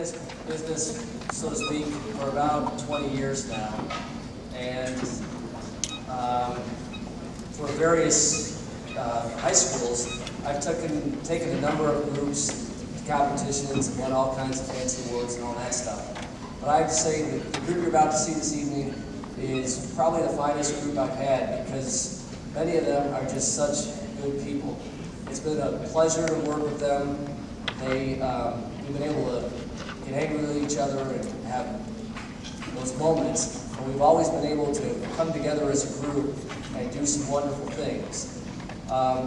this business, so to speak, for about 20 years now, and for various high schools, I've taken a number of groups to competitions and won all kinds of fancy awards and all that stuff. But I have to say that the group you're about to see this evening is probably the finest group I've had, because many of them are just such good people. It's been a pleasure to work with them. We've been able to get angry with each other and have those moments, but we've always been able to come together as a group and do some wonderful things.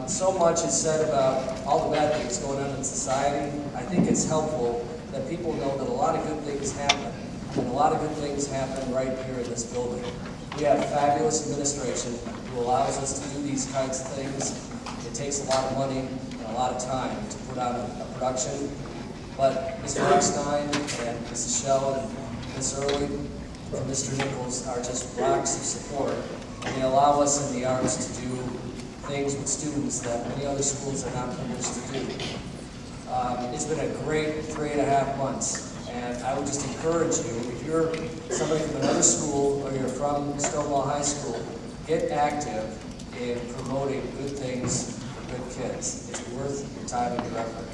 So much is said about all the bad things going on in society. I think it's helpful that people know that a lot of good things happen, and a lot of good things happen right here in this building. We have fabulous administration who allows us to do these kinds of things. It takes a lot of money and a lot of time to put on a production, but Mr. Eckstein and Mrs. Shell and Ms. Early and Mr. Nichols are just rocks of support, and they allow us in the arts to do things with students that many other schools are not privileged to do. It's been a great 3.5 months, and I would just encourage you, if you're somebody from another school or you're from Stonewall High School, get active in promoting good things for good kids. It's worth your time and your effort.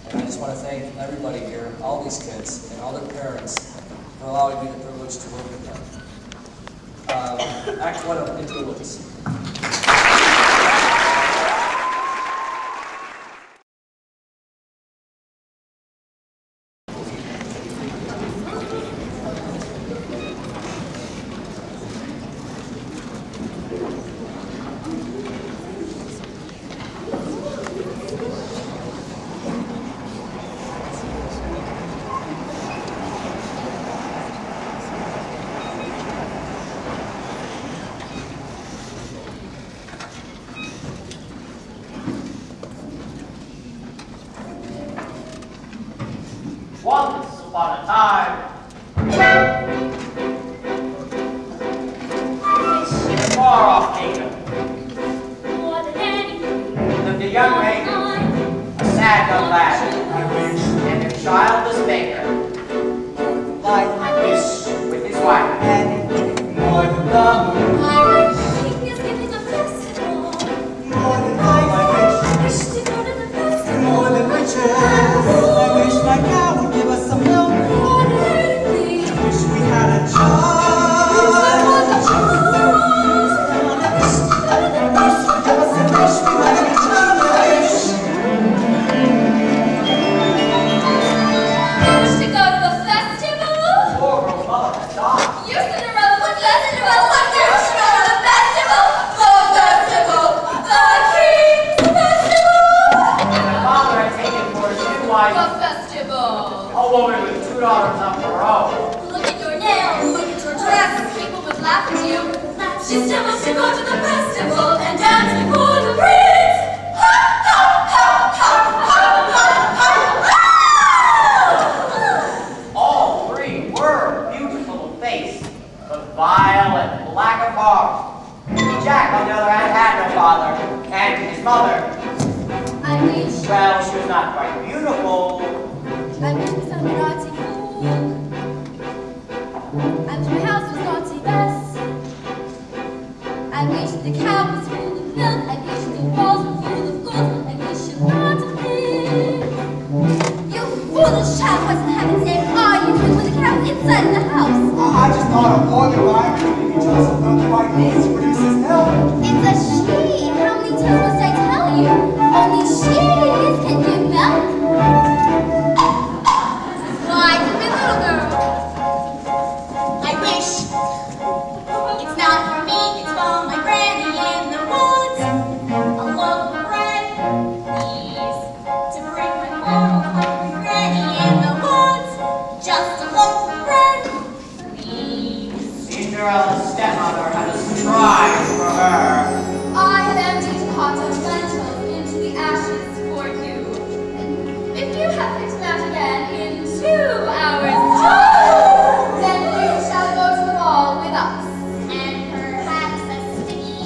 And I just want to thank everybody here, all these kids and all their parents, for allowing me the privilege to work with them. Act 1 of Into the Woods. Once upon a time, in a far-off kingdom, lived a young maiden, a sad young lad, and a childless baker, with his wife. And more than the moon, I wish he is giving a festival. more than life, I wish to go to the festival. more than riches. I wish my cow would give us some milk. More than anything. I wish we had a child. A woman with 2 daughters of her own. Look at your nails, look at your dress. People would laugh at you. She still wants to go to the festival and dance before the prince. Ha ha ha ha ha ha ha! All 3 were beautiful of face, but vile and black of heart. Jack, on the other hand, had no father, and his mother, I wish well, she was not quite beautiful. I wish some naughty fool. I wish my house was naughty best. I wish the cow was full of milk. I wish the walls were full of gold. I wish you not to live. You foolish child, what's in heaven's name are you doing with a cow inside the house? I just thought a boy and I could be just a milk white means produces milk. It's a she. How many times must I tell you? Only she's can give milk. Why, come here, little girl. I wish it's not for me, it's for my granny in the woods. A loaf of bread, please, to bring my poor hungry granny in the woods. Just a loaf of bread, please. Cinderella's stepmother had a surprise for her. I have emptied a pot of lentils into the ashes for you. And if you have fixed that again in 2 hours' time, then you shall go to the ball with us. And perhaps a sticky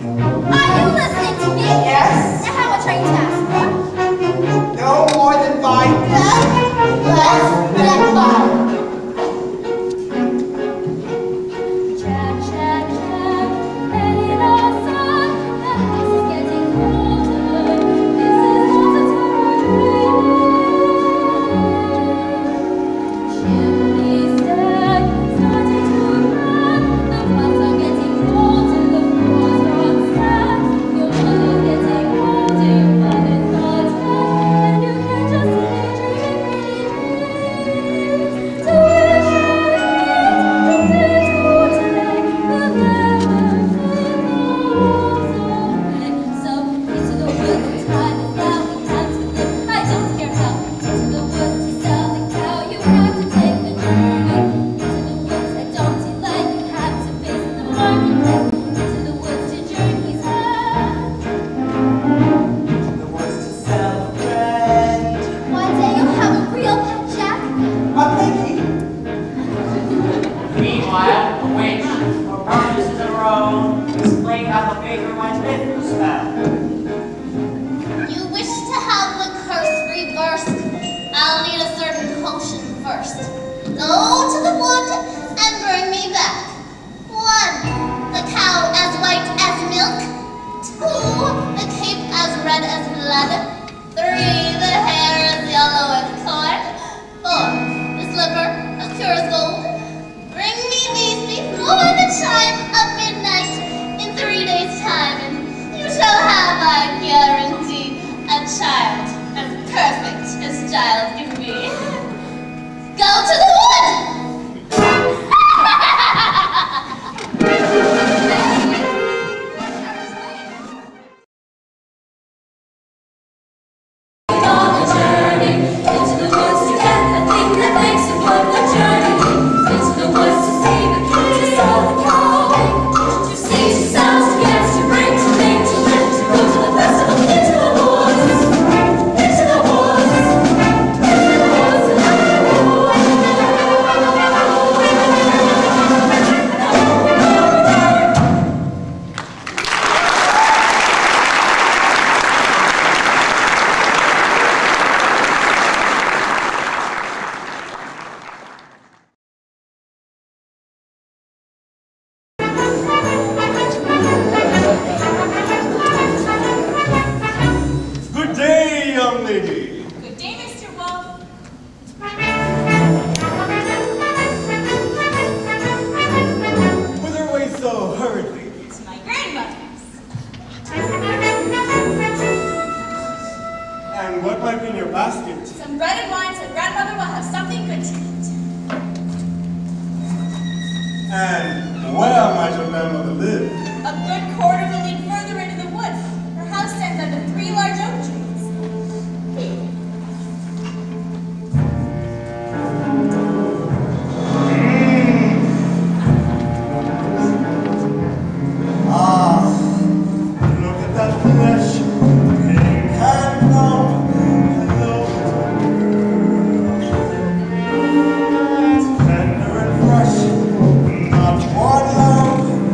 Are you listening to me? the baker went with the spell. You wish to have the curse reversed? I'll need a certain potion first. Go to the wood and bring me back. 1, the cow as white as milk. 2, the cape as red as blood. 3, the hair as yellow as corn. 4, the slipper as pure as gold. Bring me these before the chime of midnight in 3 days' time, and you shall have, I guarantee, a child as perfect as child can be. Go to the wood! Tender and fresh, not worn alone.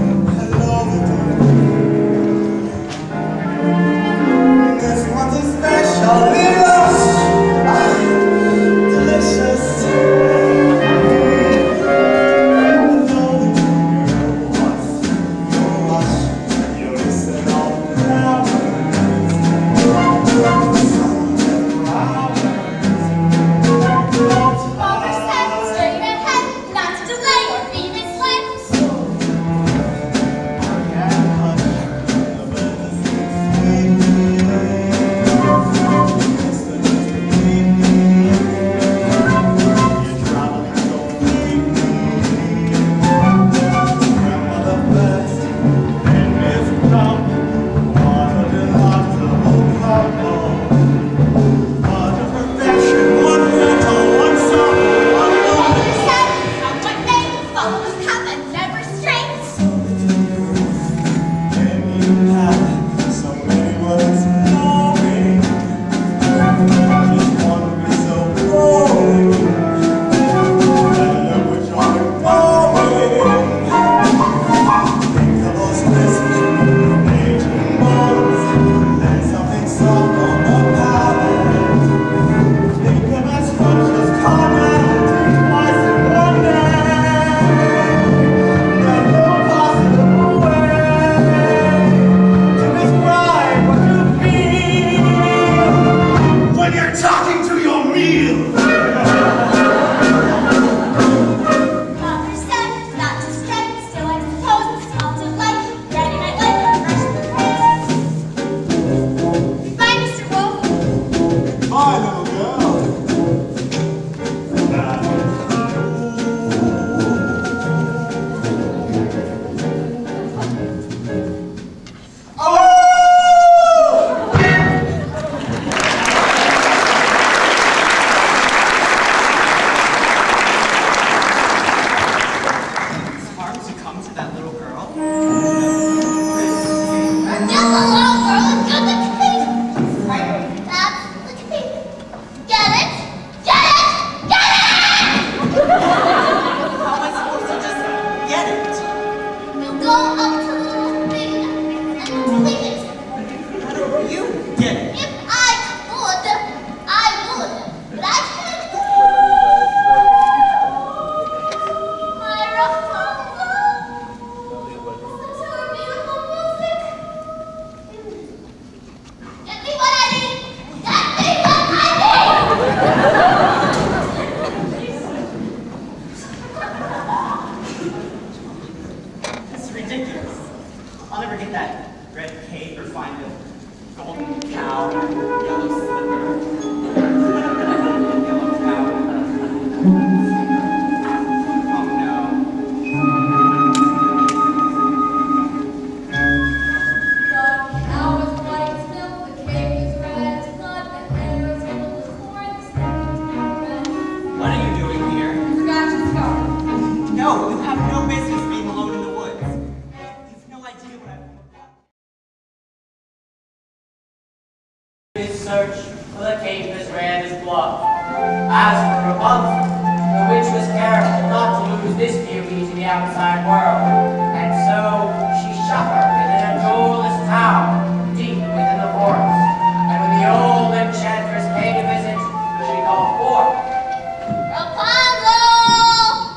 His search for the capers ran his blood. As for Rapunzel, the witch was careful not to lose this beauty to the outside world, and so she shut her within a doorless tower deep within the forest. And when the old enchantress paid a visit, she called forth, Rapunzel!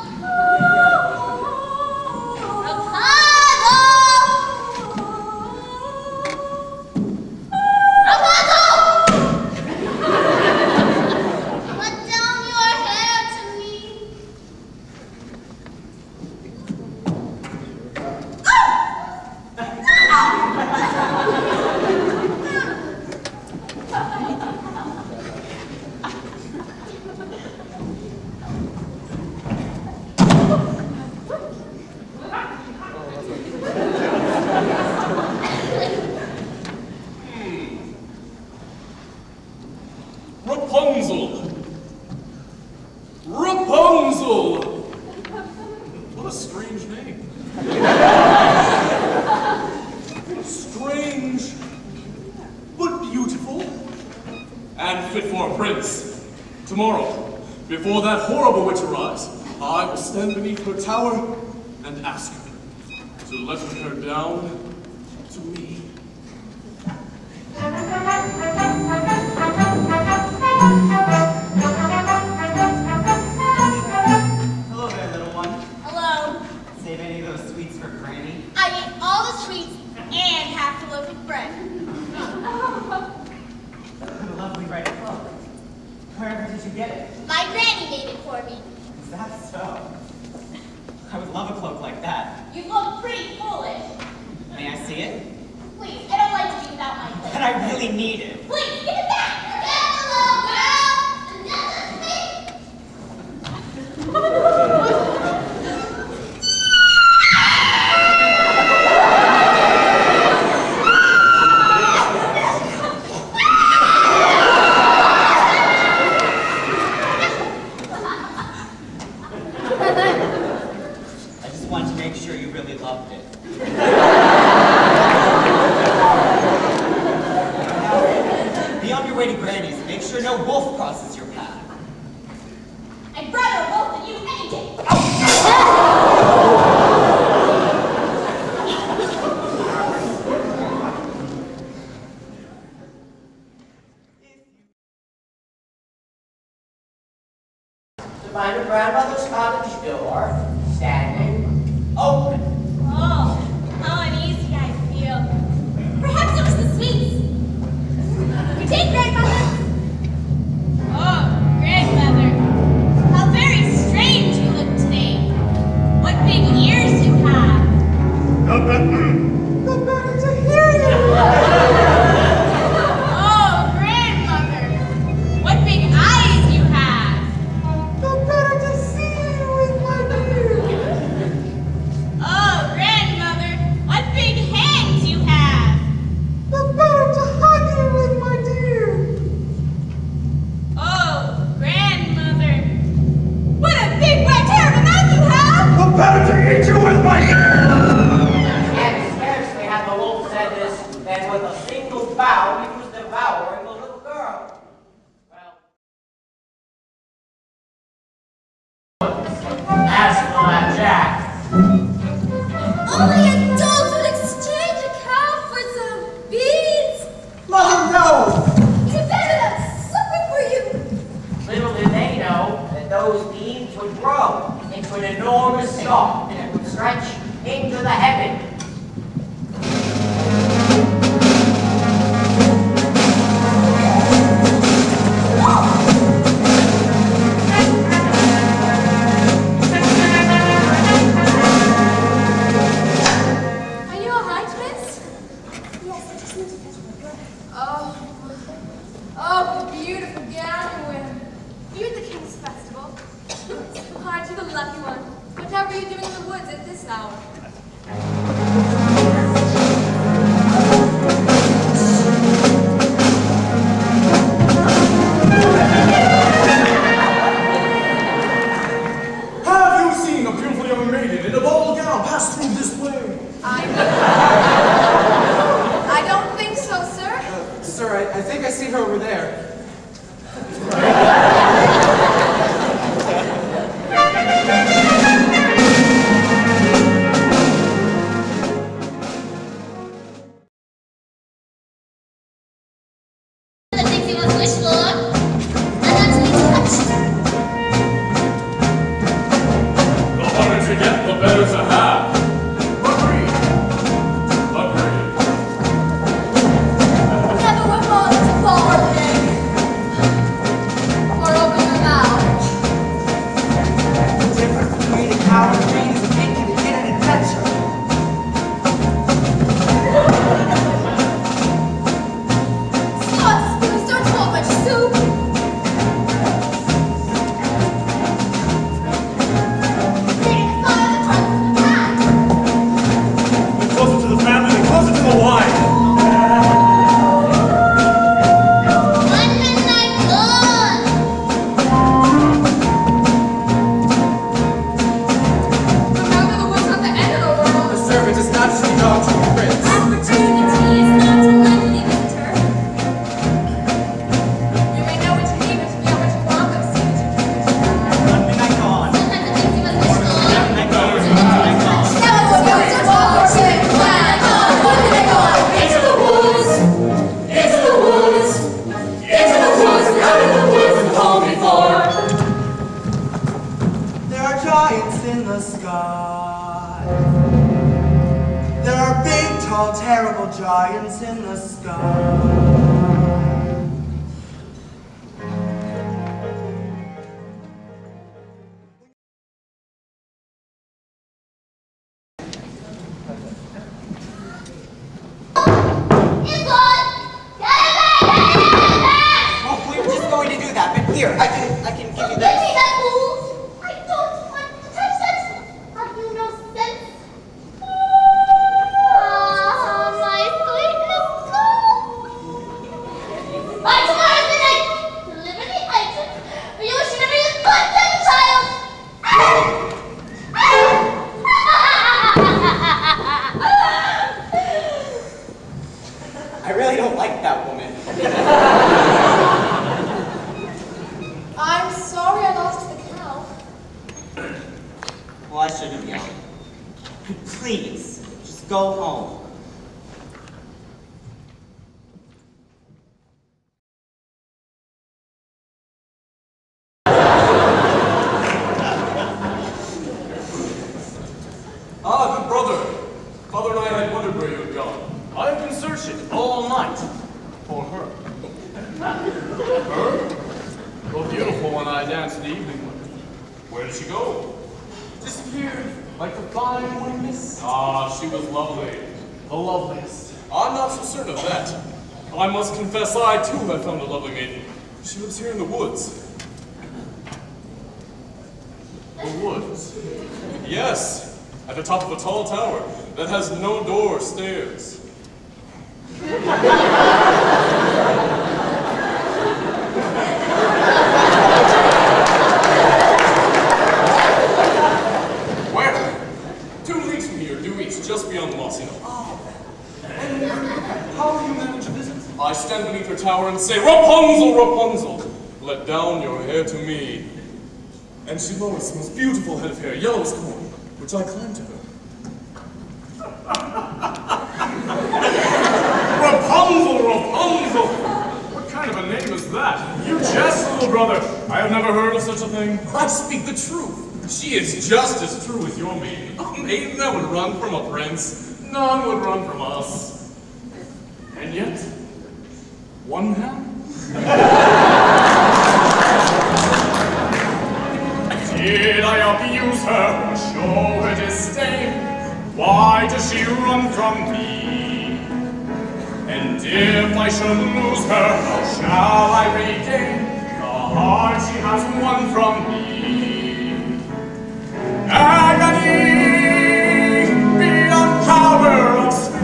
Rapunzel! Rapunzel! What a strange name. Strange, but beautiful, and fit for a prince. Tomorrow, before that horrible witch arrives, I will stand beneath her tower and ask her to let her down to me. Hello there, little one. Hello. Save any of those sweets for Granny. I ate all the sweets and half the loaf of bread. Lovely red cloak. Wherever did you get it? My granny made it for me. Is that so? I would love a cloak like that. You look pretty foolish. May I see it? Please, I don't like to be without my clothes. But I really need it. Please, give it back! Get the little girl! Another thing! I just wanted to make sure you really loved it. Be on your way to Granny's and make sure no wolf crosses your path. I'd rather a wolf than you any day. to find her grandmother's cottage door standing open. Oh, how uneasy I feel. Perhaps it was the sweets. Your tea, grandmother. Oh, grandmother. How very strange you look today. What big ears you have. The better to hear you. Oh, grandmother. What big eyes you have. The better to see you with my dear. Oh, grandmother. What big hands you have. The better to hug you with my dear. Oh, grandmother. What a big wet terrible mouth you have. The better to eat you with my dear. And scarcely had the wolf said this, than with a single bow he was devouring the little girl. Well, as for that Jack, Only a dog would exchange a cow for some beans. Let him know. He better than something for you. little did they know that those beams would grow into an enormous stalk that would stretch into the heavens. Are you all right, Miss? Yes, I just need to catch my breath. Oh, the beautiful gown you're wearing. You at the King's Festival? Aren't you the lucky one? Whatever are you doing in the woods at this hour? Have you seen a beautiful young maiden in a ball gown pass through this way? I don't think so, sir. Sir, I think I see her over there. The things he must wish for, and not to be touched. The harder to get, the better to have. Agreed. Agreed. Never were more than to fall or beg, or open your mouth. The difference between a coward and greed is a thinking to get an adventure. Slots, you start so much soup. Reading the thought of the front of the back. The closer to the family, the closer to the wife. One midnight gone. Remember the woods at the end of the world. The servant is not to be dog to the prince. Opportunity is not to let the visitor. You may know what you need, but to know what you want, but see what you can. One midnight gone. Sometimes the things you must wish for. Midnight gone. Midnight gone. Never will you search for or sing. One midnight gone. Into the woods. Into the woods. Into the woods. Out of the woods and home before. There are giants in the sky. There are big, tall, terrible giants in the sky. It's gone. Get it back. Get it back. Oh, we were just going to do that, but here, I can give you Give me this. that fool. I don't want to touch that. Have you no sense? Ah, my sweet little girl. By tomorrow midnight, deliver the items, or you should never use goddamn child. I really don't like that woman. I'm sorry I lost the cow. Well, I shouldn't have yelled. Please, just go home. Ah, good brother. Father and I had wondered where you had gone. I have been searching all night for her. Her? The beautiful one I danced the evening with. Where did she go? Disappeared, like the fine morning mist. Ah, she was lovely. The loveliest. I'm not so certain of that. I must confess I, too, have found a lovely maiden. She lives here in the woods. The woods? Yes, at the top of a tall tower that has no door or stairs. Where? 2 leagues from here, due east, just beyond the mossy knoll. How do you manage a visit? I stand beneath her tower and say, Rapunzel, Rapunzel, let down your hair to me. And she lowers the most beautiful head of hair, yellow as corn, which I climb to her. Rapunzel, Rapunzel! What kind of a name is that? You jest, little brother. I have never heard of such a thing. I speak the truth. She is just as true as your maiden. A maiden that would run from a prince. None would run from us. And yet, one man? Did I abuse her or show her disdain? Why does she run from me? And if I should lose her, how shall I regain the heart she has won from me? Agony beyond power of speech,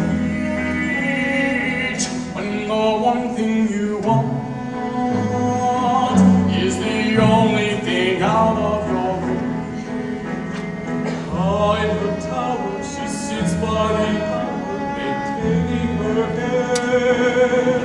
when the one thing you want is the only thing out of your reach. In her tower she sits by the hour, maintaining her head.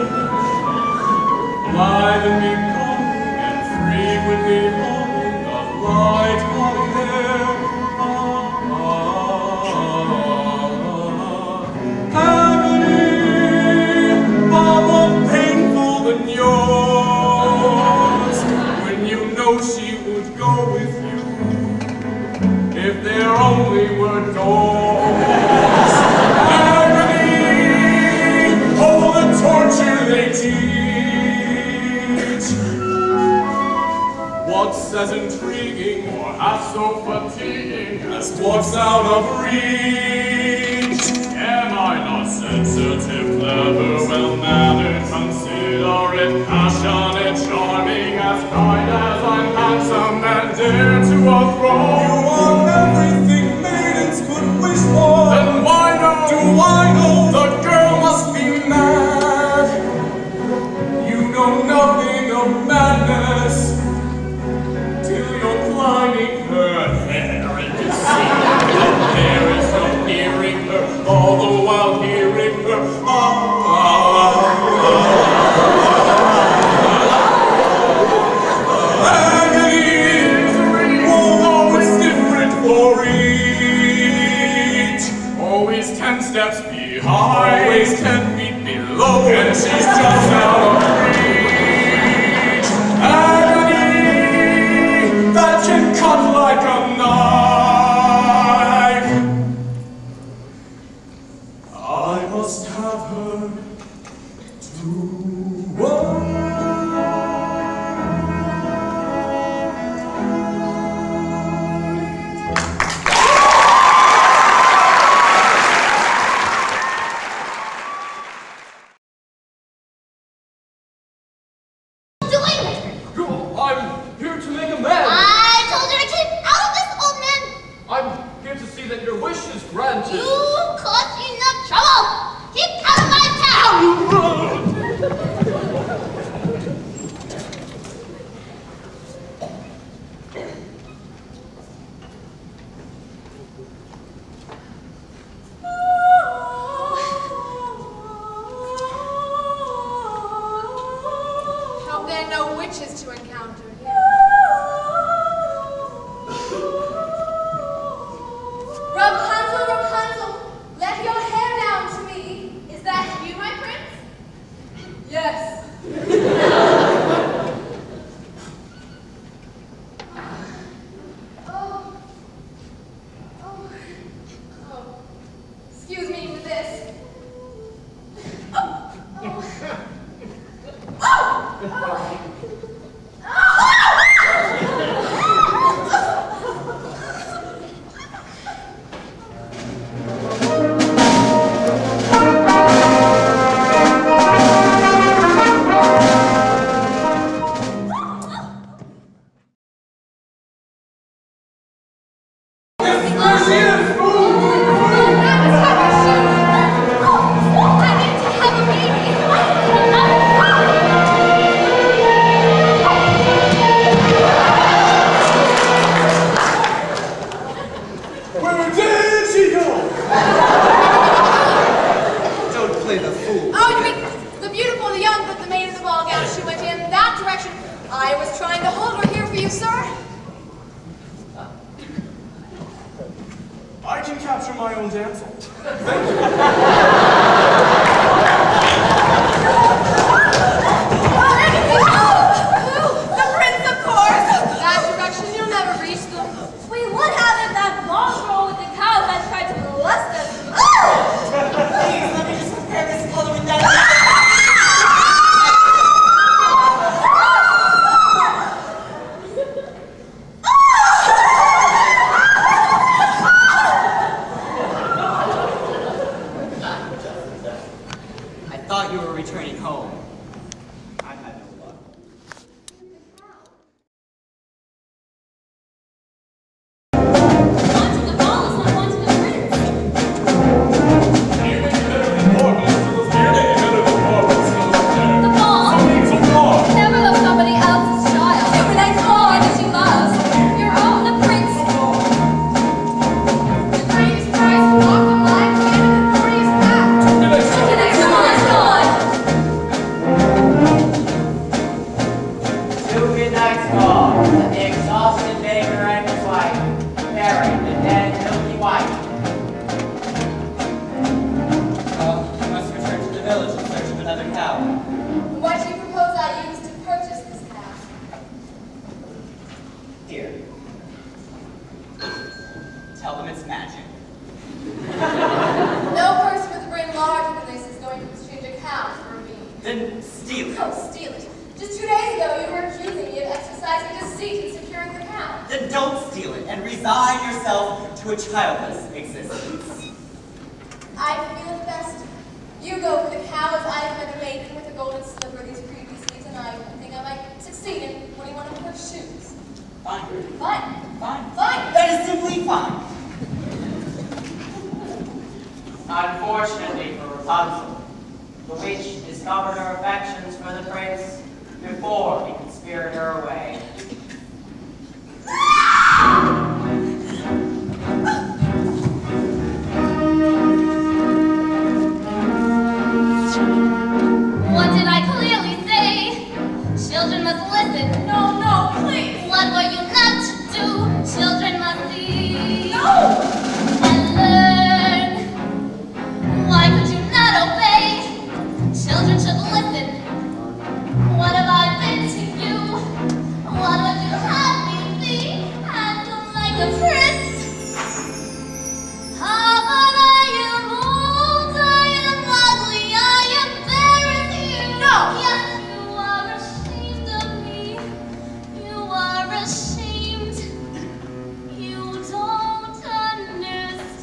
looks as intriguing or half so fatiguing as dwarfs out of reach. Am I not sensitive, clever, well-mannered, considerate, passionate, charming, as kind as I'm handsome, and dare to a throne? You are everything maidens could wish for. Then why not Do I know the girl must be mad? You know nothing of madness till you're climbing her hair and deceiving her. There is no hearing her, all the while hearing her. Agony is real, though it's different for each. Always 10 steps behind, always 10 feet below, and she's just out of reach. Agony that can cut like a knife. I must have her to wife. I'm here to make amends. I told you to keep out of this, old man. I'm here to see that your wish is granted. You caused enough trouble. Keep out of my town. Hope there are no witches to encounter here. Rapunzel, Rapunzel, let your hair down to me. Is that you, my prince? Yes. Oh. Excuse me for this. Where did she go? Don't play the fool. Oh, you mean the beautiful, the young, the maid in the ball gown? She went in that direction. I was trying to hold her here for you, sir. I can capture my own damsel. The prince, of course. That direction, you'll never reach them. Wait, what happened? That long girl with the cow that tried to molest us. Please, let me just compare this color with that. I thought you were returning home. I've had no luck. Wanting the ball is not wanting the prince. The ball. Never love somebody else's child. Your next ball that she loves. Your own, the prince. The greatest prize to walk in life, and the glorious path. The next ball is gone. Two midnights gone, and the exhausted baker and his wife buried the dead milky white. You must return to the village in search of another cow. What do you propose I use to purchase this cow? Here. Tell them it's magic. No person with a brain larger than this is going to exchange a cow for a bean. Then steal it. Oh, steal it. Just 2 days ago, you were accusing me of exercising deceit in securing the cow. Then don't steal it and resign yourself to a childless existence. I feel it best. You go for the cow as I have been the maiden with a golden slipper these previous weeks, and I think I might succeed in winning one of her shoes. Fine. Fine. Fine. Fine. That is simply fine. Unfortunately for Rapunzel, the witch discovered her affections for the prince before he could spirit her away. What did I clearly say? Children must listen. No, please. What were you not to do? Children must see. No. And learn. Why could you not obey? Children should listen. What have I been to you? What would you have me be? And like a prince. Ah, but I am old, I am ugly, I am bare as you. No. Yes, you are ashamed of me. You are ashamed. You don't understand.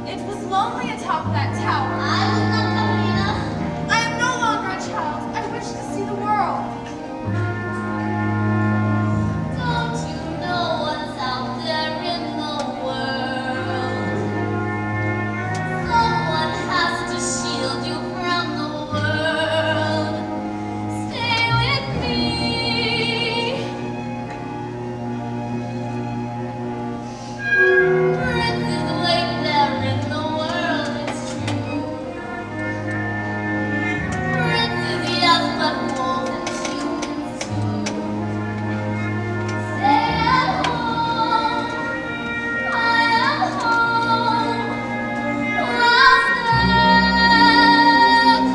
It was lonely atop that tower. I was not company enough. I am no longer a child. I wish to see the world. Don't you know what's out there in the world? Someone has to shield you from the world. Stay with me. Princes wait there in the world, it's true. Princes, yes, but wolves and humans too. Stay at home. I am home. Was there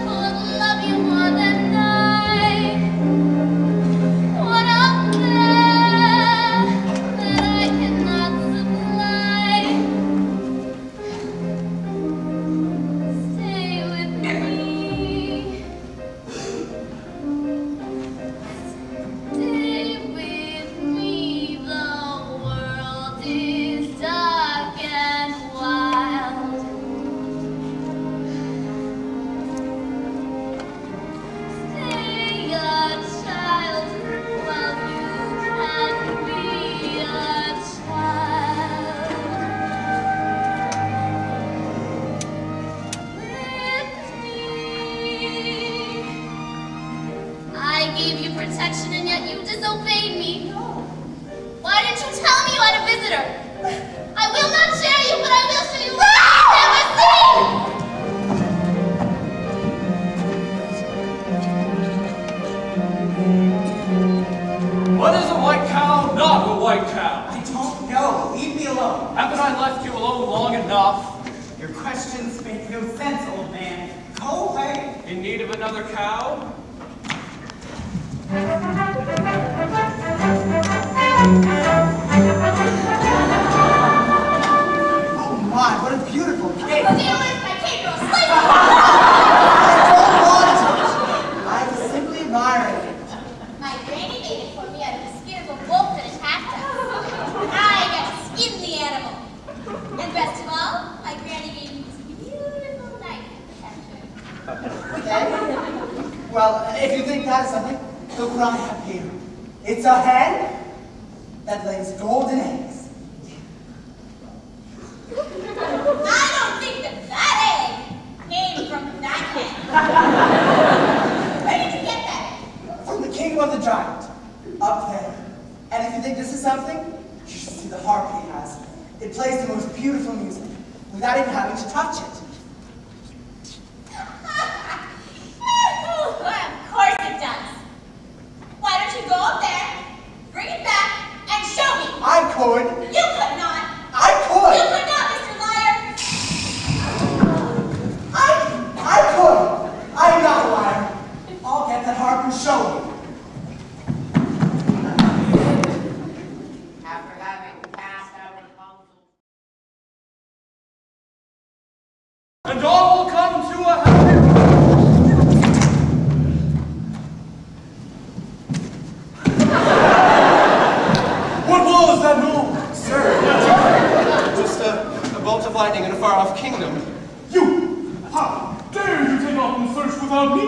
could love you more than I? What up there that I cannot supply? Stay with me. Stay with me, the world is dark and wild. Stay a child while you can be a child. With me. I gave you protection and yet you disobeyed me. Why didn't you tell me you had a visitor? I will not share you, but I will show you what I've never seen. What is a white cow? Not a white cow. I don't know. Leave me alone. Haven't I left you alone long enough? Your questions make no sense, old man. Go away. In need of another cow? Oh my, what a beautiful cake! Deal with my cake, girl. Sleep. I don't want it! I was simply admiring it. My granny made it for me out of the skin of a wolf that attacked us. I got to skin the animal. And best of all, my granny gave me this beautiful knife protection. Okay? Well, if you think that is something, look what I have here. It's a hen that lays golden eggs. I don't think that egg came from that hen. Where did you get that egg? From the kingdom of the giant, up there. And if you think this is something, you should see the harp he has. It plays the most beautiful music without even having to touch it. Of course it does. Why don't you go up there, bring it back, and show me? I could. You could not. I could. You could not, Mr. Liar. I could. I am not a liar. I'll get that harp and show you. found me.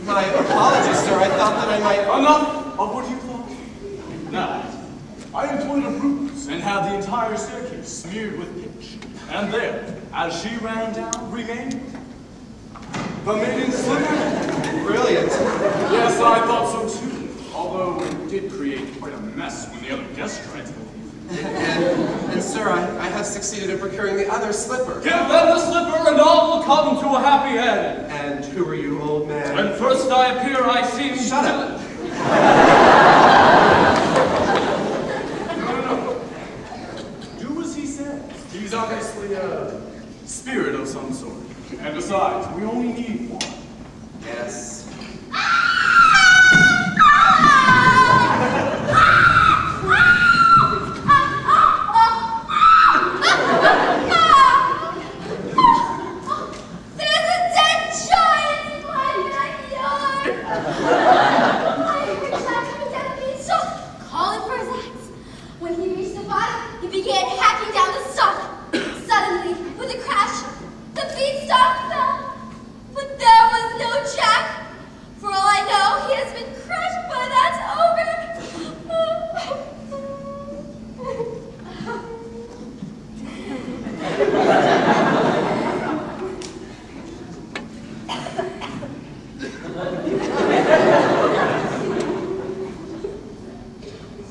My apologies, sir. I thought that I might... Enough of what you thought. Now, I employed a ruse and had the entire staircase smeared with pitch. And there, as she ran down, remained the maiden's slipper. Brilliant. Yes, I thought so too. Although it did create quite a mess when the other guests tried to leave. And sir, I have succeeded in procuring the other slipper. Give them the slipper and all will come to a happy end. And who are you, old man? When first I appear, I seem Shut up. No. Do as he says. He's obviously a spirit of some sort. And besides, we only need one. Yes.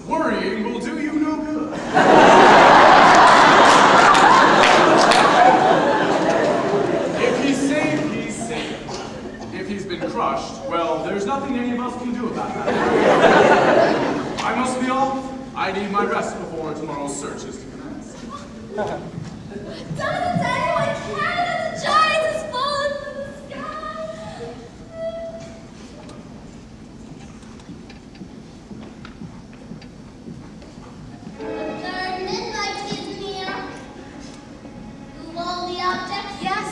Worrying will do you no good. If he's safe, he's safe. If he's been crushed, well, there's nothing any of us can do about that. I must be off. I need my rest before tomorrow's search is to commence. Doesn't anyone care that the giant has fallen from the sky? The midnight is near. Move all the objects. Yes.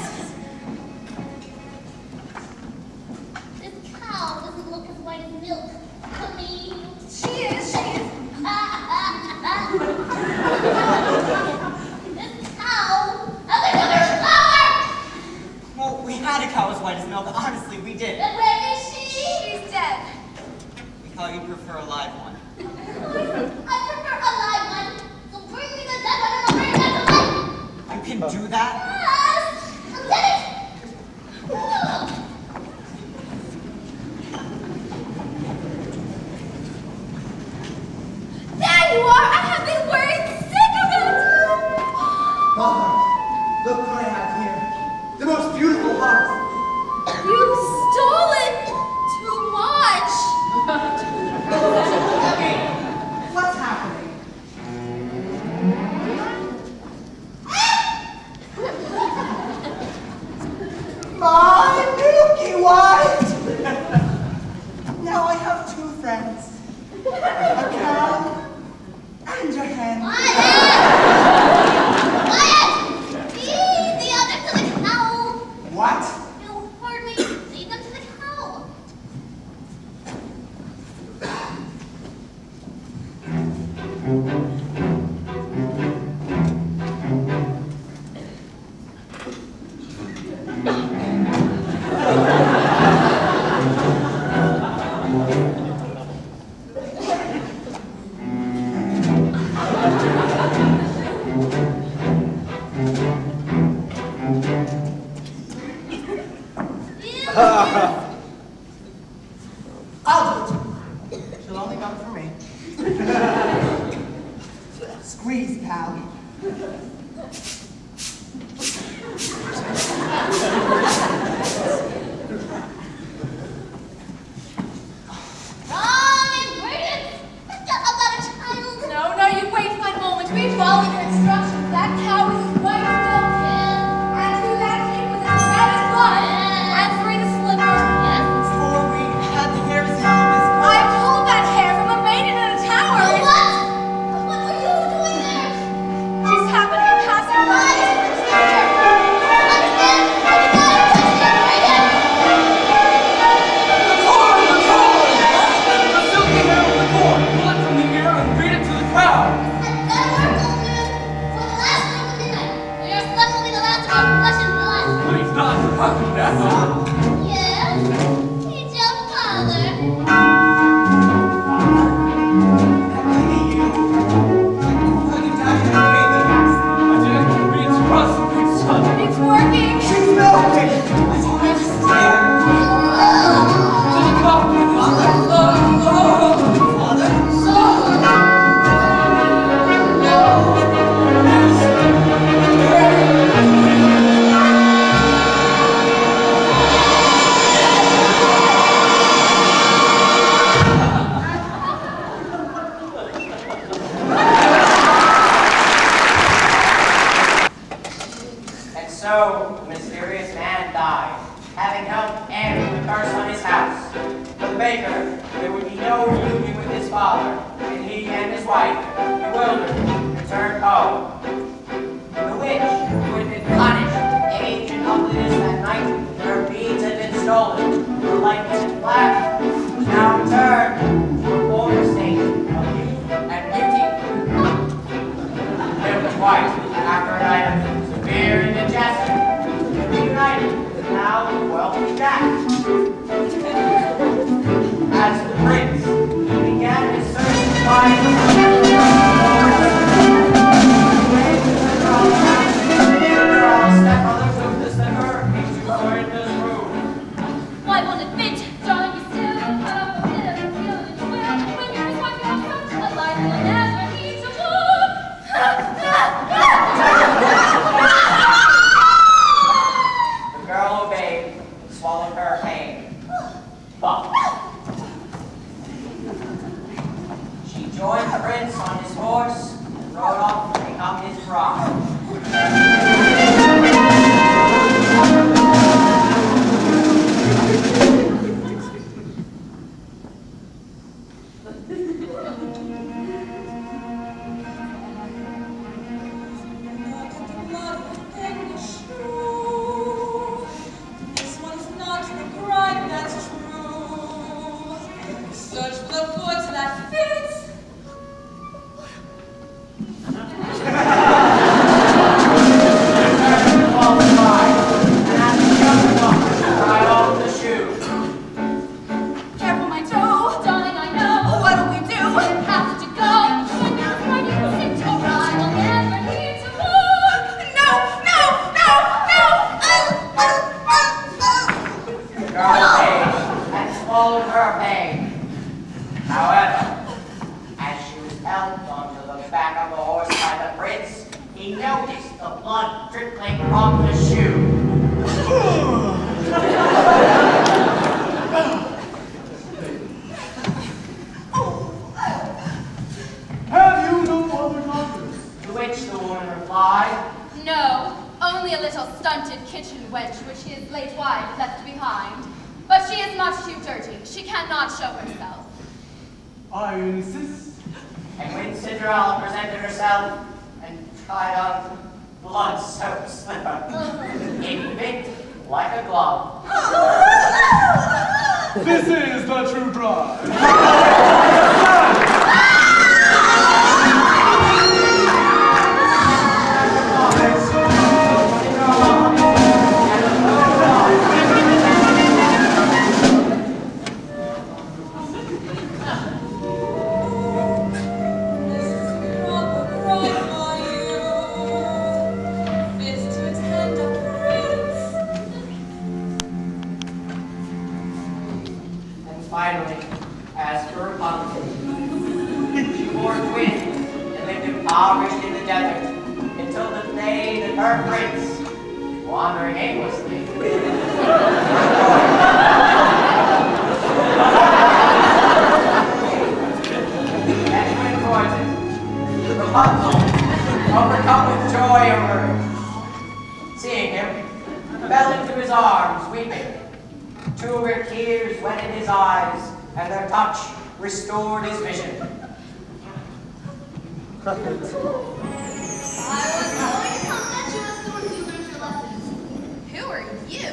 This cow doesn't look as white as milk to me. She is. This cow doesn't look as flower. Well, we had a cow as white as milk. Honestly, we did. Then where is she? She's dead. We thought you'd prefer a live one. I prefer a live one, so bring me the dead one and I'll bring it back to life. You can do that? Yes! I'll get it! There you are! I have been worried sick of it! Mother, look what I have here. The most beautiful heart. You stole it too much! What's happening? My Milky White! Now I have two friends. A cow and a hen. Quiet! Leave the others to the cow! What? You heard me. Leave them to the cow. I'll do it. She'll only come for me. Squeeze, pal. Wrong ingredients! Forget about a child! No, you wait one moment. We followed your instructions. That cow is as white as milk. And through that came was as red as blood. And through the slipper. wife, bewildered, returned home. The witch, who had been punished with age and ugliness that night, when her beads had been stolen, her likeness had flashed, was now returned to her former state of youth and beauty. Lived twice after a night of severe indigestion, and reunited with now wealthy Jack. As the prince, he began his search to find her stepmother took the slipper into Florinda's room. Why won't it fit? Darling, you still have a bit of feeling in the will. When you're his wife, you have such a life, you'll never need to woo. The girl obeyed, swallowed her pain. But she joined the prince on his horse and rode off to become his bride. This one's not the bride, that's true. Search for the foot that fits. Careful, my toe. Darling, I know. What do we do? Have to go. When you're afraid you can sit your bride, you'll never need to move. No, no, no, no! The girl obeyed and swallowed her pain. However, as she was helped onto the back of the horse by the prince, he noticed the blood trickling from the shoe. Have you no other daughters? To which the woman replied, No, only a little stunted kitchen wench which his late wife left behind. But she is much too dirty. She cannot show herself. I insist. and when Cinderella presented herself and tried on blood-soaked slipper, it fit like a glove. This is the true bride. Finally, as for Rapunzel, she bore twins and lived impoverished in the desert until the day that her prince, wandering aimlessly, and when towards it, Rapunzel, overcome with joy over seeing him, fell into his arms, weeping. Two of her tears wetted his eyes, and their touch restored his vision. I was going to compliment you as soon as you learned your lessons. Who are you?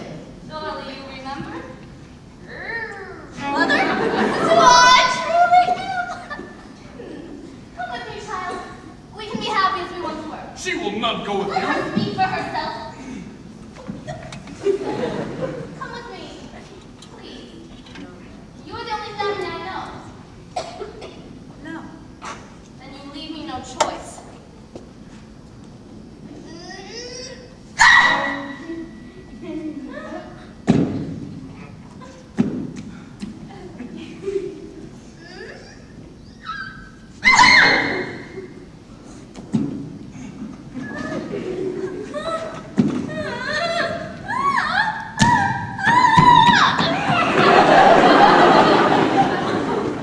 Surely you remember? Mother? This is who I truly am. Come with me, child. We can be happy as we once were. She will not go with Let you. her speak for herself. Come with me. Please. You are the only family I know. No. Then you leave me no choice.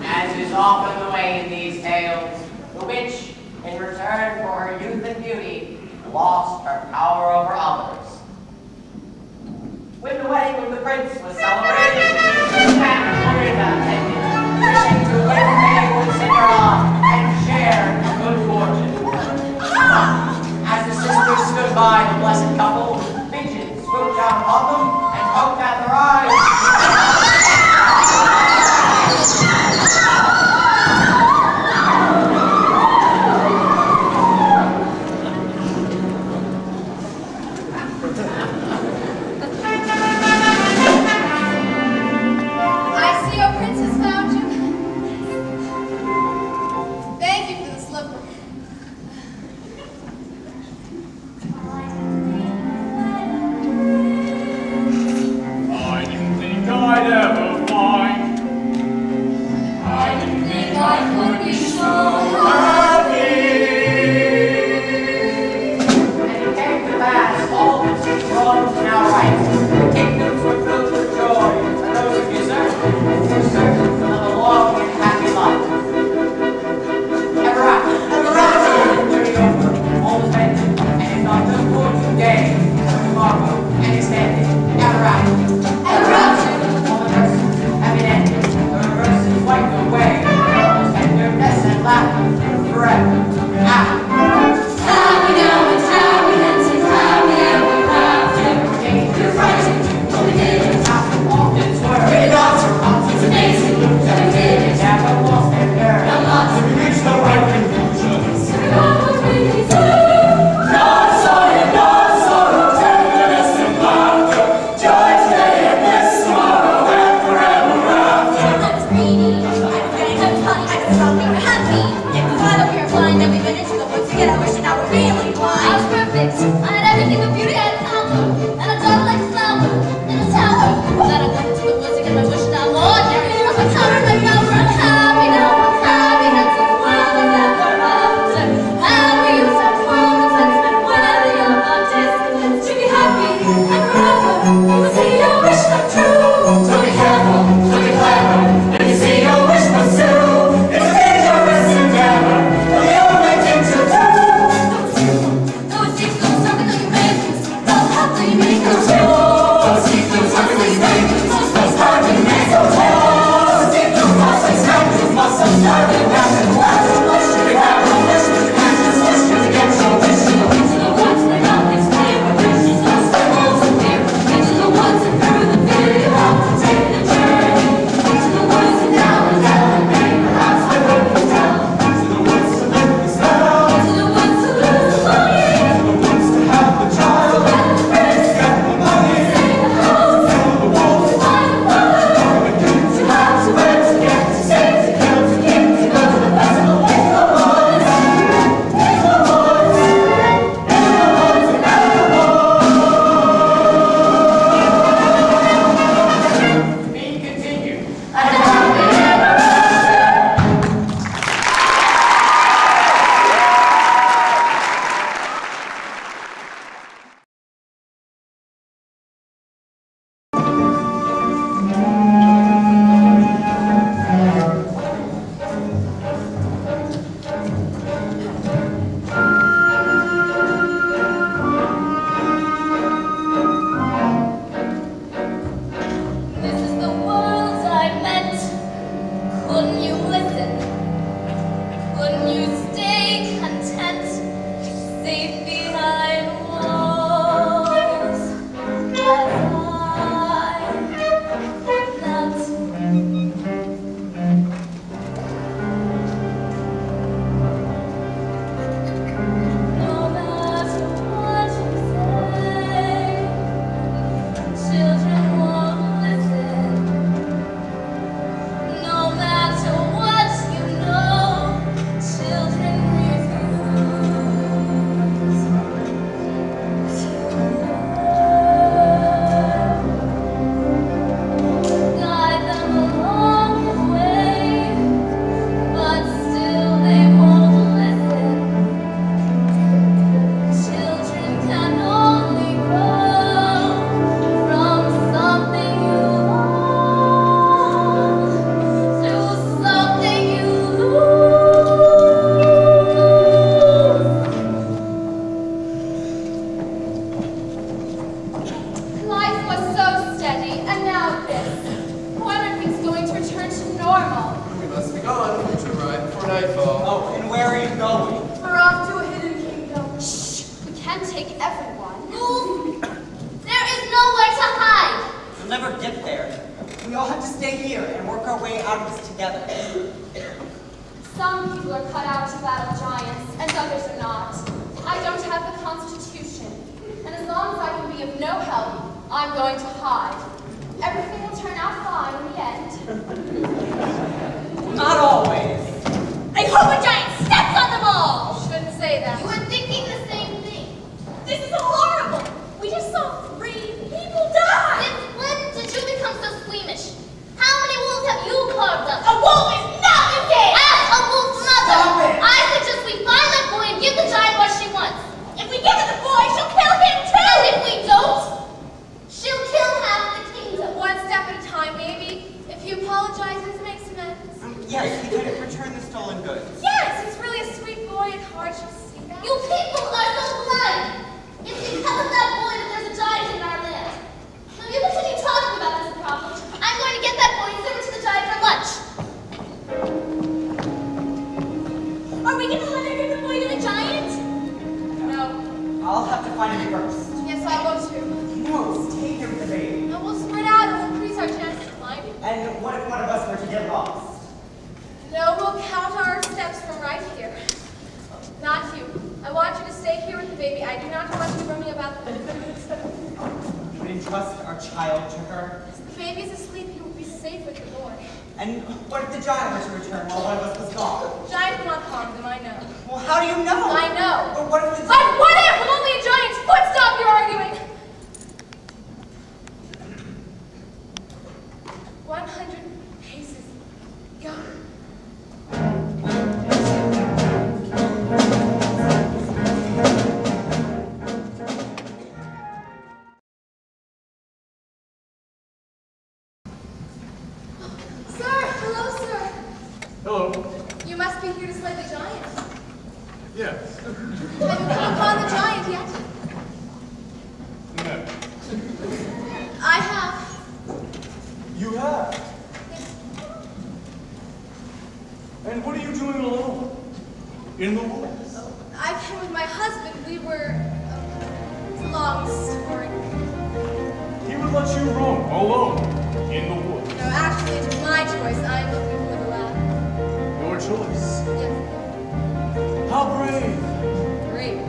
As is often the way in these tales, the witch, in return for her youth and beauty, lost her power over others. When the wedding of the prince was celebrated, Jack Florinda attended, wishing to win favor with Cinderella and share normal. We must be gone to arrive before nightfall. Oh, and where are you going? We're off to a hidden kingdom. Shh! We can't take everyone. Fools! There is nowhere to hide! We'll never get there. We all have to stay here and work our way out of this together. Some people are cut out to battle giants, and others are not. I don't have the Constitution, and as long as I can be of no help, I'm going to hide. Everything will turn out fine in the end. Not always. I hope a giant steps on them all! Shouldn't say that. You were thinking the same thing. This is horrible! We just saw 3 people die! Since when did you become so squeamish? How many wolves have you carved up? A wolf is not the game! As a wolf's mother! Stop it! I suggest we find that boy and give the giant what she wants. If we give her the boy, she'll kill him too! And if we don't, she'll kill half the kingdom. One step at a time, maybe. If he apologizes, makes amends. Yes, he could return the stolen goods. Yes, he's really a sweet boy at heart. She'll see that. You people are so blind! It's because of that boy that there's a giant in our land. Now you continue talking about this problem. I'm going to get that boy and serve it to the giant for lunch. Are we going to let her give the boy to the giant? No. I'll have to find him first. Yes, I'll go too. No, stay here with the baby. No, we'll spread out and we'll increase our chances of finding. And what if one of us were to get lost? No, we'll count our steps from right here. Not you. I want you to stay here with the baby. I do not want you roaming about the You would entrust our child to her? The baby's asleep. He will be safe with the boy. And what if the giant were to return while one of us was gone? Giant will not harm them, I know. Well, how do you know? I know. But what if the But what if only a giant's foot stop your arguing? 100 paces. Go. Sir, hello, sir. Hello. You must be here to slay the giant. Yes. Have you come upon the giant yet? No. I have. You have. And what are you doing alone? In the woods? I came with my husband. We were. It's a long story. He would let you roam alone in the woods. No, actually, it was my choice. I'm looking for the lad. Your choice. Yes. How brave. Great.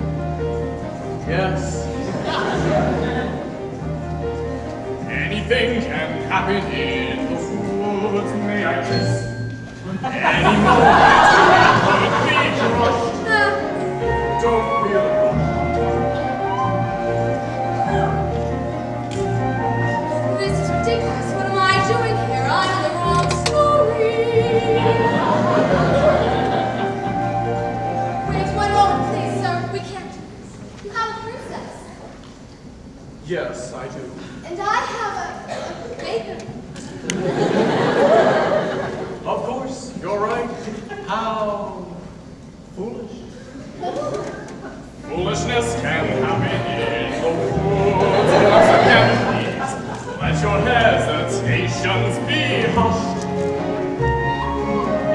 Yes. Anything can happen in the woods. May I kiss? Any moment could be crushed. Don't feel it. This is ridiculous. What am I doing here? I'm in the wrong story. Wait 1 moment, please, sir. We can't do this. You have a princess. Yes, I do. And I have a baby. Of course, you're right. How foolish. Foolishness can happen in the woods. Once again, please, let your hesitations be hushed.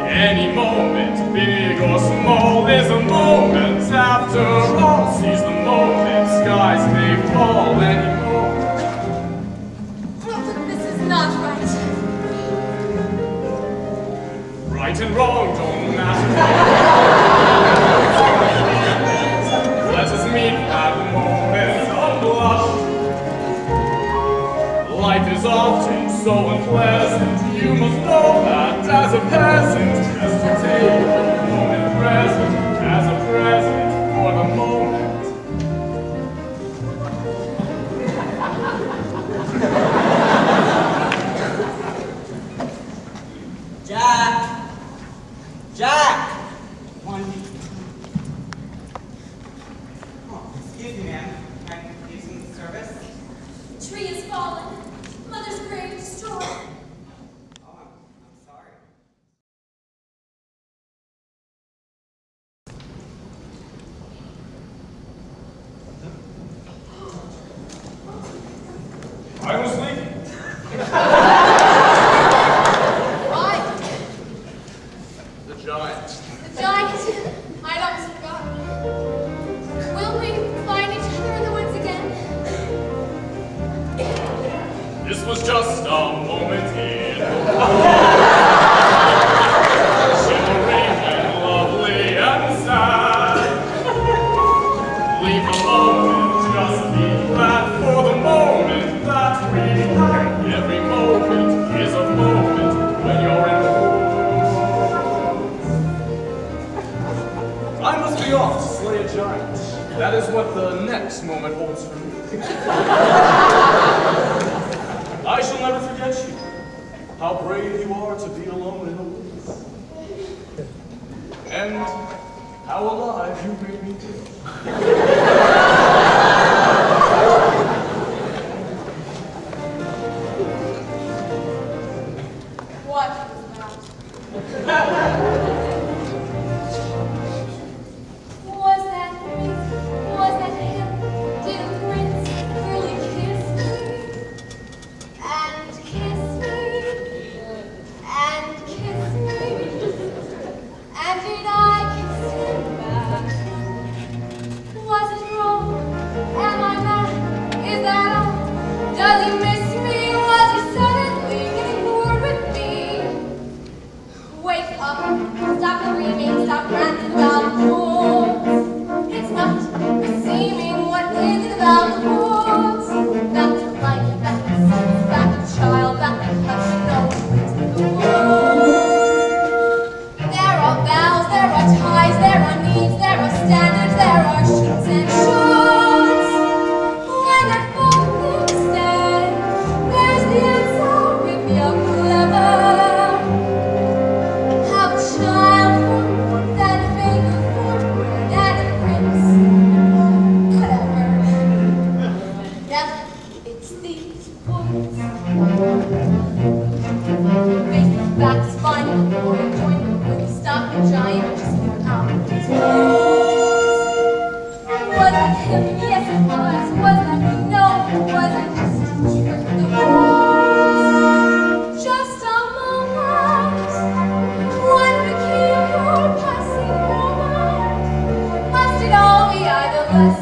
Any moment, big or small, is a moment after all. Seize the moment, skies may fall any moment. But this is not right. Right and wrong don't matter. Let us meet that moment unblushed. Life is often so unpleasant. You must know that as a peasant, just to take the moment present as a present for the moment. Jack! Jack! One. Oh, excuse me, ma'am. Can I use some service? Tree is fallen. Mother's grave destroyed. forget you. How brave you are to be alone in the woods. And how alive you make me feel. What was that? Was that him? Did a prince really kiss me? And kiss me? And kiss me? And did I kiss him back? Was it wrong? Am I mad? Is that all? Does he miss me? Was he suddenly getting bored with me? Wake up, stop dreaming, stop ranting about the woods. It's not seeming what is it about the woods? Back to life, back to sense, back to child, back to touch, no into the woods. There are vows, there are ties, there are needs, there are standards, there are shoots and shots. When that folk thinks dead, there's the answer with your clever. How a child for warmth and favor for bread and a prince, whatever. Yep, it's these woods. Face the facts, find the war, join the movie, stop the giant, just get out of these woods. Was that him? Yes, it was. Was that me? No, it wasn't. Just a trick of the woods. Just a moment. One peculiar passing moment. Must it all be either less